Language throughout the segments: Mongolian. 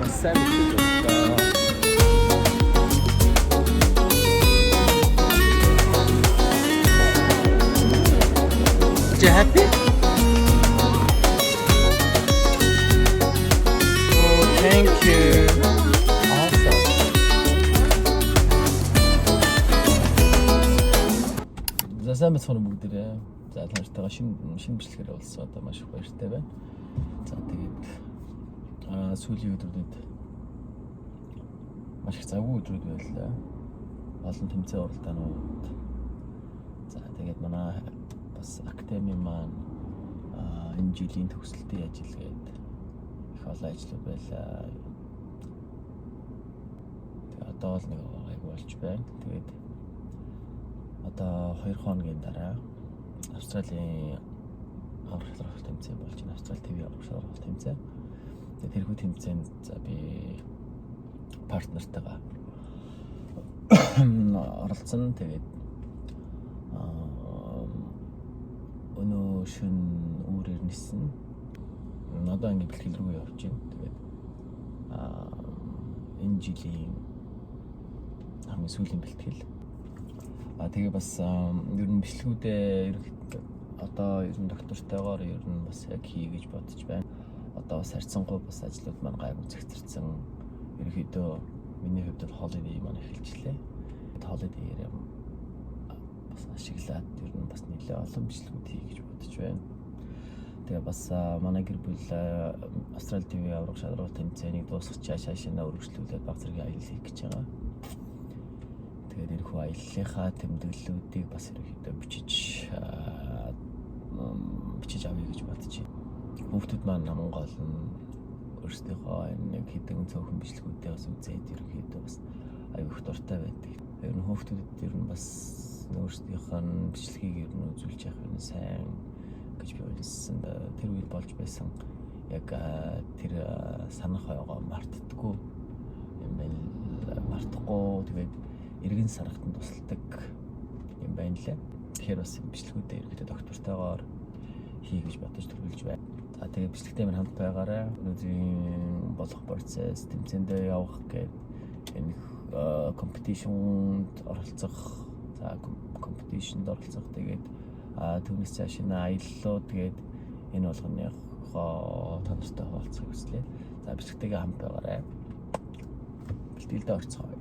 сайн мэдээж байна. You happy? Oh, thank you. Awesome. За сайн бацхан бүгдээрээ. За таартайгаа шинэ бичлэгээр болсон одоо маш их баяртай байна. За тэгээд сүүлийн өдрүүдэд маш их завгүй өдрүүд байлаа. Олон тэмцээн уралдаанууд. За тэгээд манай бас академи маань энэ жилийн төгсөлтийн ажилгээд их олон ажлууд байлаа. Тэгээд одоо л нэг айгу болж байна. Тэгээд одоо 2 хоногийн дараа Австралийн аврах шалралт тэмцээн болж байна. Австрали ТV аврах шалралт тэмцээн. Тэгээд тэрхүү тэмцээнд за би партнертайгаа оролцсон. Тэгээд өнөө шин өөрөөр нисэн. Одоо ингэ бэлтгэл рүү явж байна. Тэгээд энэ жилийн хамгийн сүүлийн бэлтгэл. Тэгээ бас ер нь бичлэгүүдээ одоо ер нь доктортойгоор ер нь бас яг хий гэж бодож байна. Одоо бас харьцангуй бас ажлууд маань гайгүй зэгцэрсэн. Ерөнхийдөө миний хувьд бол holiday маань эхэлжлээ. Holiday-ээр бас ашиглаад ер нь бас нэлээд олон бичлэгүүд хий гэж бодож байна. Тэгээ бас манай гэр бүл Австрали ТV аврах шалралт тэмцээнийг дуусгах цаашаа өргөжлүүлээд баг зэргийн аялал хийх гэж байгаа. Тэгээд энэхүү аяллахаа тэмдэглэлүүдийг бас ерөнхийдөө бичиж авъя гэж бодож байна. Хүүхдүүд маань наман гол нь өөрсдийнхөө нэг хэдэн цөөхөн бичлэгүүдээ бас үзээд ерөнхийдөө бас аюу их дуртай байдаг. Ер нь хүүхдүүдэд ер нь бас өөрсдийнхөө бичлэгийг ер нь үзүүлж явах нь сайн гэж би бодсон. Тэр үед болж байсан яг тэр санах ойгоо мартдаггүй юм байна. Мартахгүй тэгээд эргэн сарахтанд тусалдаг юм байна лээ. Тэгэхээр бас бичлэгүүдээ ерөнхийдөө доктортойгоор хий гэж бодож төрүүлж байна. За тэгээд бичлэгтэй минь хамт байгаарай. Өнөөдрийн болох процесс тэмцээндээ явах гэдэг энэ компетишнд оролцох, за компетишнд оролцох тэгээд түүнээс цааш энэ аяллаа тэгээд энэ болгоныхоо танартай хуваалцахыг хүслээ. За бичлэгтэйгээ хамт байгаарай. Бэлтгэлдээ орцгоё.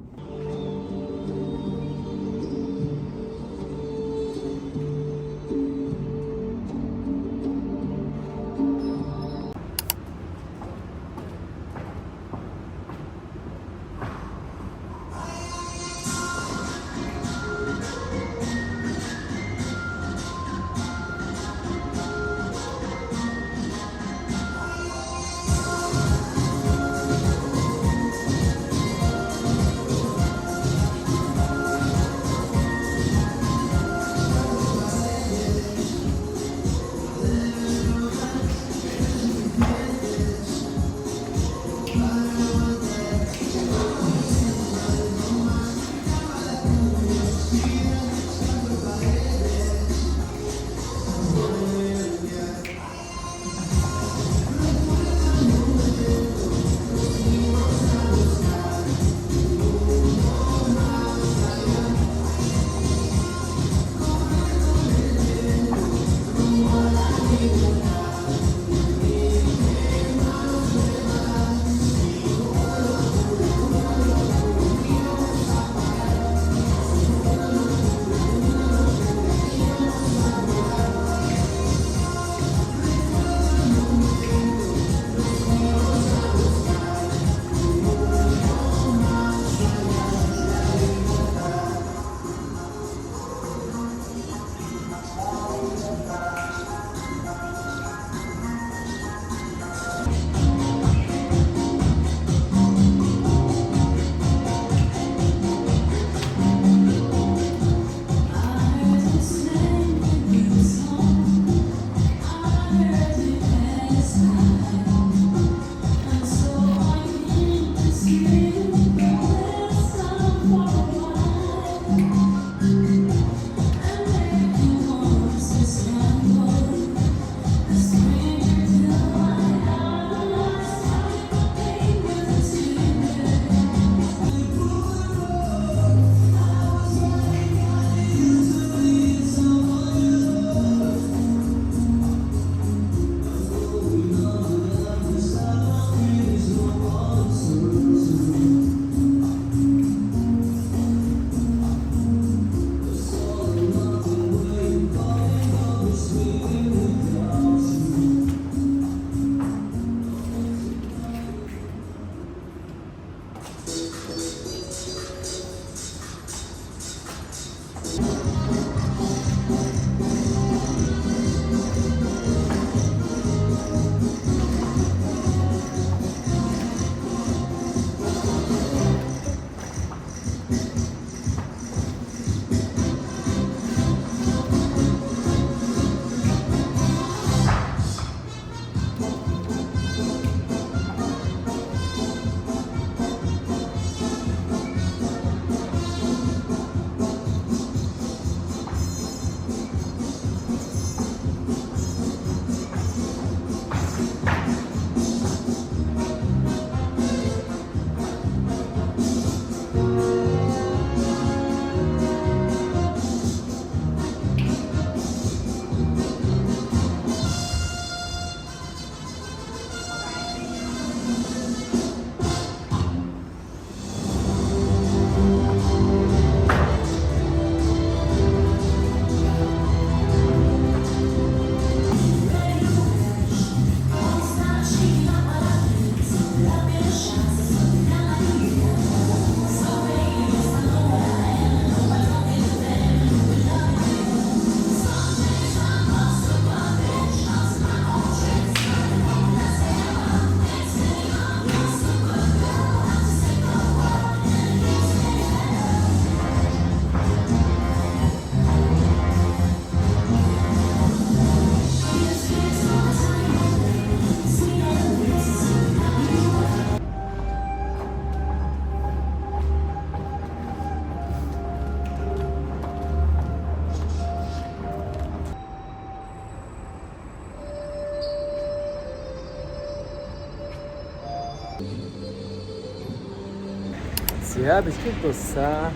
За бэлтгэл дууссан.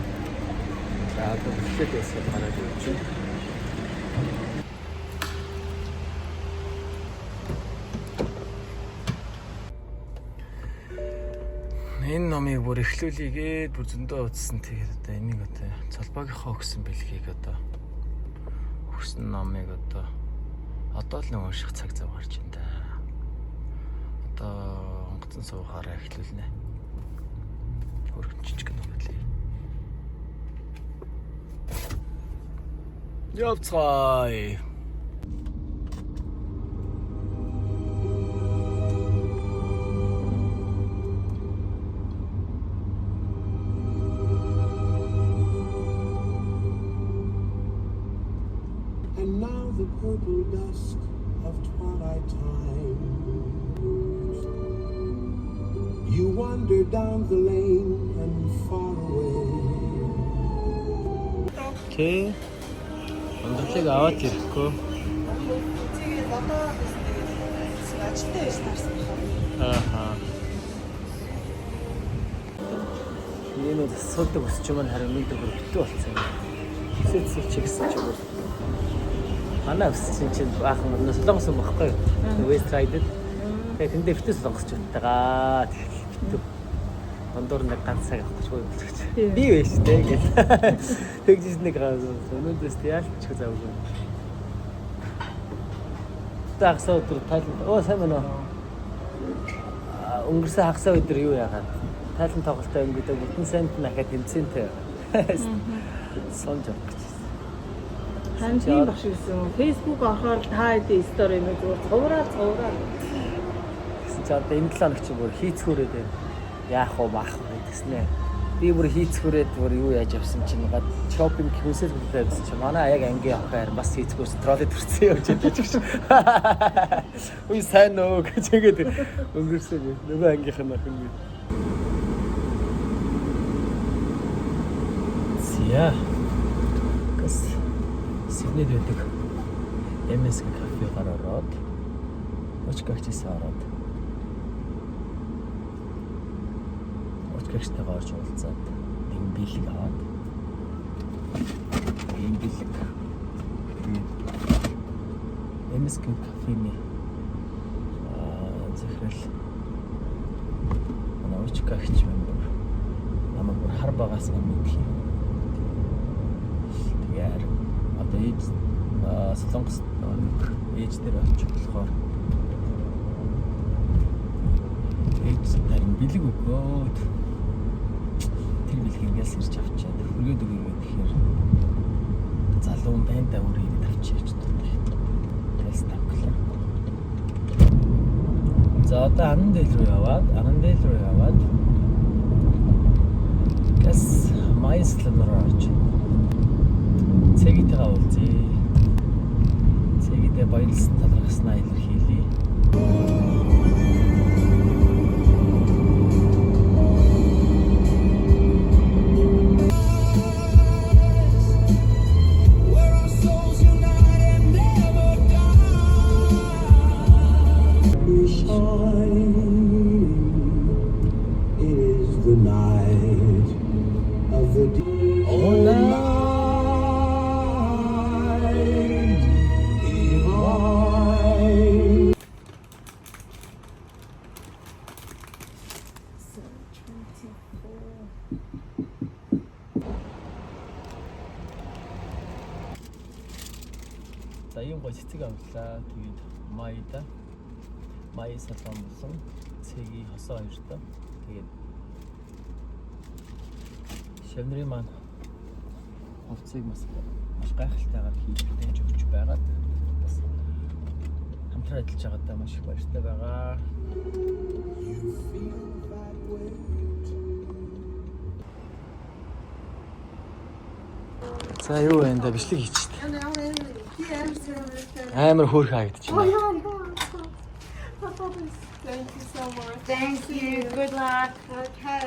За одоо бэлтгэл дуусгаад гараад явж байна. Энэ номыг бүр эхлүүлээгээд бүр зөндөө утсан. Тэгээд одоо энийг одоо цолбогийнхоо өгсөн бэлгийг одоо өгсөн номыг одоо л нэг унших цаг зав гарч байна да. Одоо онгоцон суухаараа эхлүүлнэ. Жижиг ном байлээ. Явцгаая. And now the purple dusk of twilight time. You wander down the lane and far away. Окей. Онцлог аваад ирэхгүй. Цэгээ одоо ажилтаа байж таарсан байна. Аа. Энэ нь асуудаг өсч юм харин нэг дөр битүү болсон юм. Хэсэцэл чигсэн ч юм. Манай өссөн чинь баахан солонгос юм багхгүй юу? West Side-д. Тэгээд тэндээ битүү солонгосч байгагаа. Битүү. Ондор нэг ганц цаг авахгүй гэж. Би биш дээ гэж. Тэгж нэг өнөөдөөс яаж бичих завгүй. Тагсаа өдөр тайлбар. Оо сайн байна уу? Өнгөрсөн хагасаа өдөр юу яагаад? Тайлан тоглолтоо өнгөдөө бүтэн санд нахад тэмцэнтэй. Сонж авах гэж. Хан тийм багш гэсэн. Facebook орохоор та хэдийн стори юм зүгээр цувраа. Гэсэн чи одоо энэ 7 хоног чи бүр хийцгүүрээд байна. Яах вэ маах вэ гэснэ. Би бүр хийцгүүрээд бүр юу яаж явсан чинь гад шопинг хийсэл хүрээ байсан чи манай яг ангийн охоор бас хийцгүүс троллейд төрсөн явж байдаг гэж. Үгүй сайн нөө гэж игээд өнгөрсөн нөгөө ангийнх нь охин би. Зя. Гэс сэгнэд байдаг. MSG кафе гараад очгагчээс ороод очгагчтайгаа орж уулзаад энэ бэлэг аваад энэ бэлэг MSG кафений захирал манай очгагч мембер намайг бүр хар багаас мэдэх юм. Тэгээд одоо ээж солонгос ээж дээр очиж болохоор ээж нарийн бэлэг өгөөд тэр бэлэг ингээс ирж авчаад хөргөөд өгье гэхээр залуу байна да өөр ирээд авчиж чаддаг. Тэс тавглаа. За одоо Анандэл руу яваад гэс Майслан руу орж цэгийтэйгээ уулзъя. Цэгийтэй баярлсан талархснаа илэрхийлье. За ийм гоо цэцэг авлаа. Тэгээд Май салон болсон. Цэгийн хосоо хоёртой. Тэгээд шавнырын маань хувцсыг маш гайхалтайгаар хийж өгч байгаад бас хамтран ажиллаж байгаадаа маш их баяртай байгаа. You feel that way. За юу вэ энэ бичлэг хийчих. Амар хөөрхөн харагдаж байна. Thank you so much. Thank you. Good luck. Okay.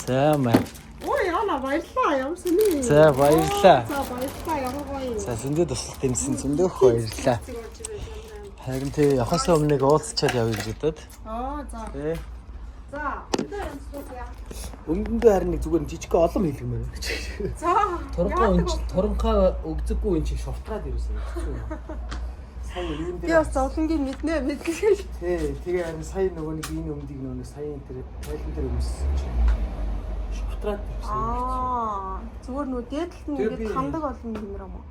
За маа. Ой, яна баярлаа. Ямар сони. За баярлаа. За баярлаа. Ямар гоё. За зөндөө тусалт юмсан зөндөө баярлаа. Харин тий явахаас өмнө нэг уулзчаад явъя гэж бодоод. За. Тий. За. Өмдөндөө харин нэг зүгээр жижиг олон хэлгэмээр. За. Туранхаа өгзөггүй энэ чи шуртгаад ирсэн. Сайн юм дээр. Би бас зовлонгийн мэднэ. Тий, тэгээ харин сая нөгөө нэг энэ өмдийг нөгөө саяын тэр тайлан дээр өмссөн чи. Шуртраад ирсэн. Зүгээр нүү дээдлэлт нь ингээд хамдаг олон юм юм уу?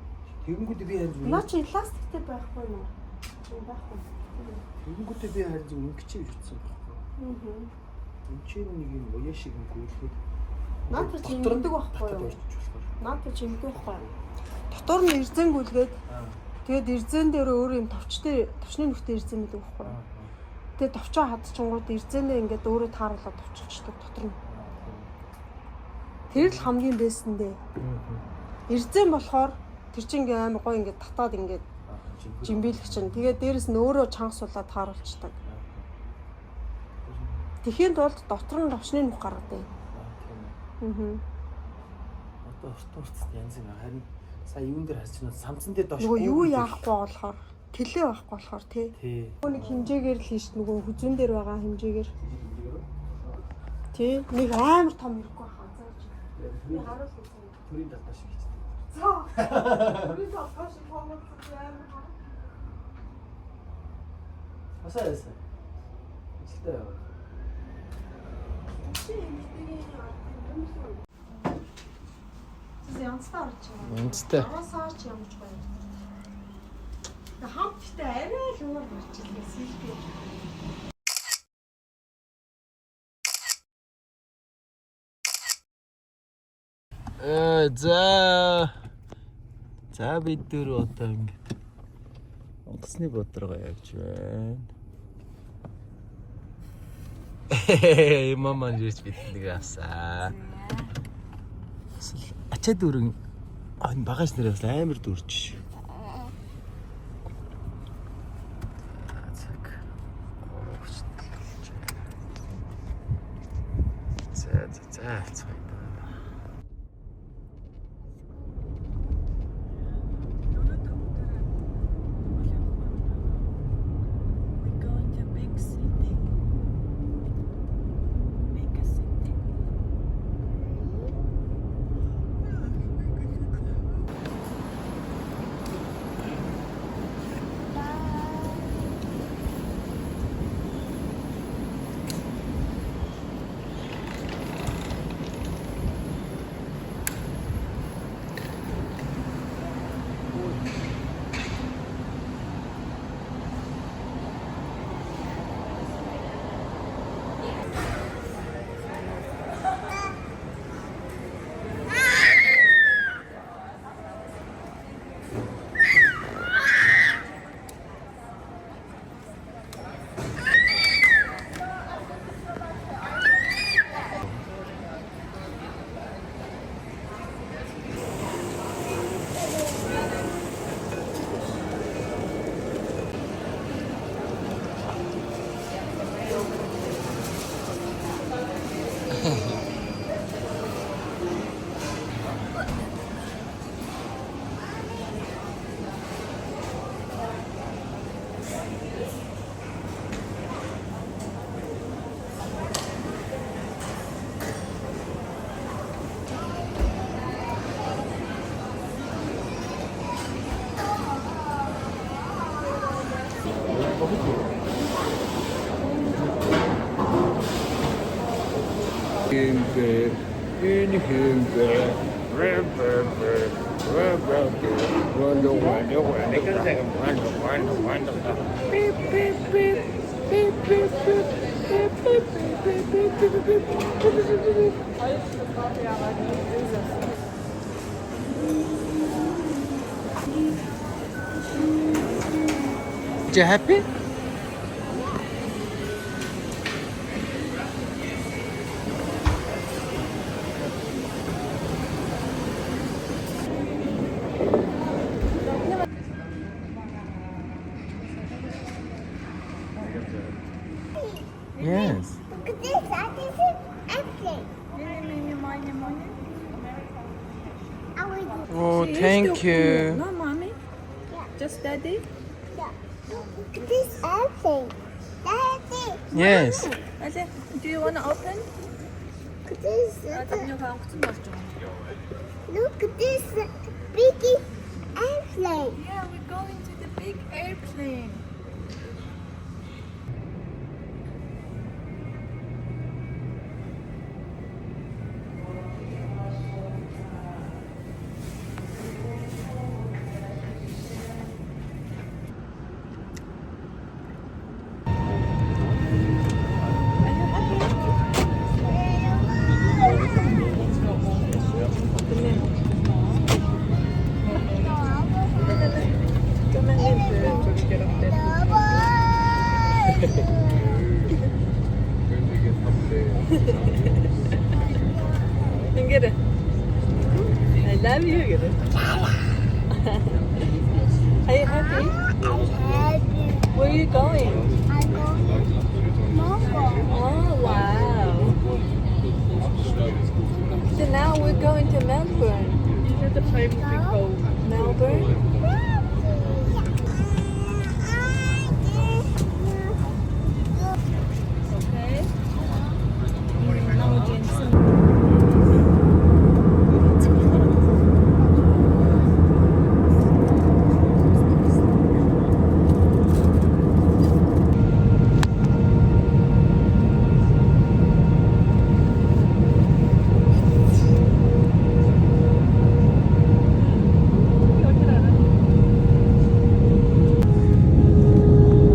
Тэгэнгүүт би харин зүгээр. Наа чи эластиктэй байхгүй юу? Байхгүй. Тэгэнгүүт би харин зүгээр өнгөчөө ирсэн байхгүй. Энд нэг юм уяа шиг юм гүйлхэд. Наад чи имдэг байхгүй юу? Наад чи имдэг байхгүй юу? Дотор нь эрзэнгүүлгээд тэгээд эрзэн дээр өөр юм товчны нүхтэй эрзэн гэдэг байхгүй юу? Тэгээд товчоо хадчингууд эрзэнээ ингээд өөрөө тааруулаад товччихдаг дотор нь. Тэр л хамгийн бэсэн дээ. Эрзэн болохоор тэр чинь ингээ амар гоё ингээ татаад ингээ жимбэлэх чинь. Тэгээд дээрэс нь өөрөө чанга суулаад тааруулцдаг. Тэхийн тулд дотор нь товчны нүх гаргадаг. Одоо урт янз юм харин сая юун дээр харж байна самцан дээр доош юу яахгүй болохоор тэлээ байхгүй болохоор тий. Нэг хэмжээгээр л хийж нөгөө хүзүүн дээр байгаа хэмжээгээр. Тий. Нэг амар том ирэхгүй хаа. Би харуул хийсэн. Төрийн талбай шиг хийсэн. За. Төрийн талбай шиг pomoцсон амар. Асаасан. Эцэлтэй яваа. Янзтай орч байгаа. Янзтай. Аваасаач ямж гоё. Хамттай арай л өөр болчихлоо сэлбэ. За бид дөр одоо ингэ онгоцны бодроо явж байна. Мама нэрч бид нэг авсаа. Ачаа дөрөн багаж нэр бас амар дөрж. За. You happy? Yes. Look at this. This is empty. I will do. Oh, thank you. No, mommy. Yeah. Just daddy. Yeah. Look at this empty. Daddy. Yes. Daddy, do you want to open? Look at this. 담요가 무슨 맛이죠? Look at this big airplane. Yeah, we're going to the big airplane. And get it. I love you. Get it. Are you happy? Where are you going? Oh wow. So now we're going to Melbourne. These are the places we call Melbourne. Okay.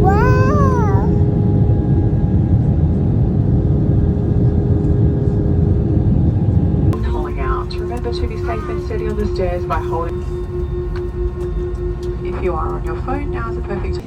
Wow. Falling out. Remember to be safe and steady on the stairs by holding. If you are on your phone, now is the perfect time.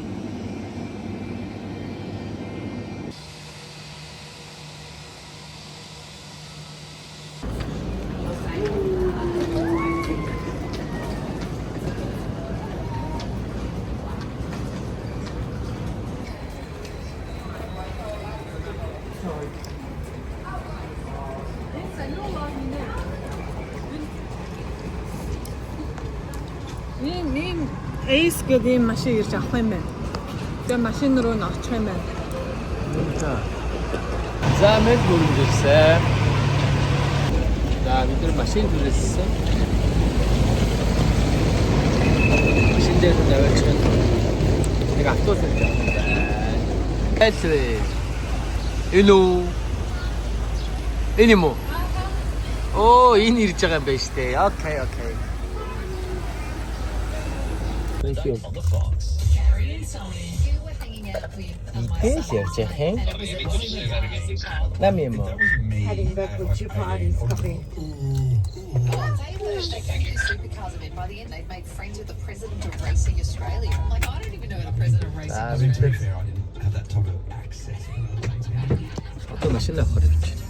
Ийм Ace гэдэг ийм машин ирж авах юм байна. Тэгээ машин руу н очих юм байна. За Мельбурн ирсэн. За бид нар машин түрээссэн. Машин дээр наваач гэн. Нэг автобус ирж байгаа. Хэлээ. Эло. Энэ юм уу? Оо, энэ ирж байгаа юм байна штэ. Окей, окей. Thank you. Итгэж явж яах юм? Нам юм уу? Heading back with two parties copy. Supercars event. By the end, they've made friends with the president of Racing Australia. I'm like, I don't even know who the president of Racing Ah, Australia is. fair, I didn't have that type of access. 어떤 맛이 나 버렸지?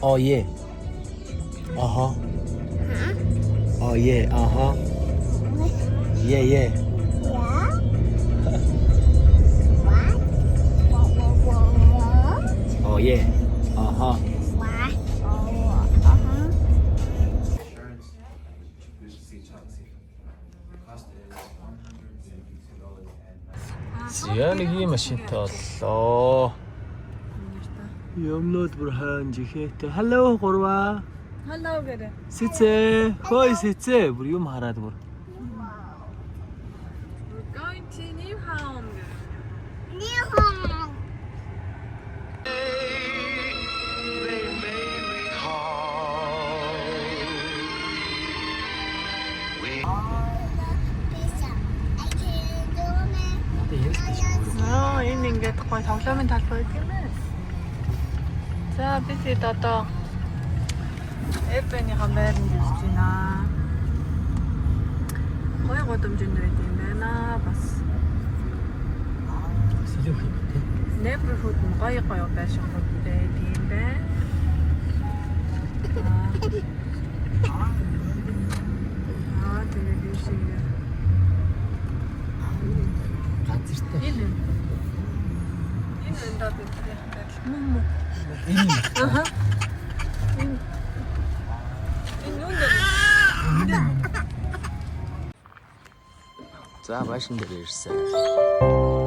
Oh yeah. Uh-huh. Oh yeah, uh-huh. Yeah, yeah. Yeah? What? Oh yeah. Uh-huh. What? Oh, uh-huh. 지연이기 машинтай боллоо. Юмнууд бүр хаан жихэтэй. Hello гурваа. Hello гэдэг. Сэцээ. Хөөе сэцээ. Бүр юм хараад бүр. We're going to New Home. байхгүй тоглоомын талбай гэдэг юм ээ. За бид одоо Эпэний-хэн байранд ирж байна. Гой гудамжинд байт юм байна. Бас Сэлэх юм те. neighborhood нь гоё байшингууд байт юм байна. Телевизэн. Газартай. Энэ эндээ байдаг юм. Аха. Энэ юу нэ? За байшин дээр ирсэн.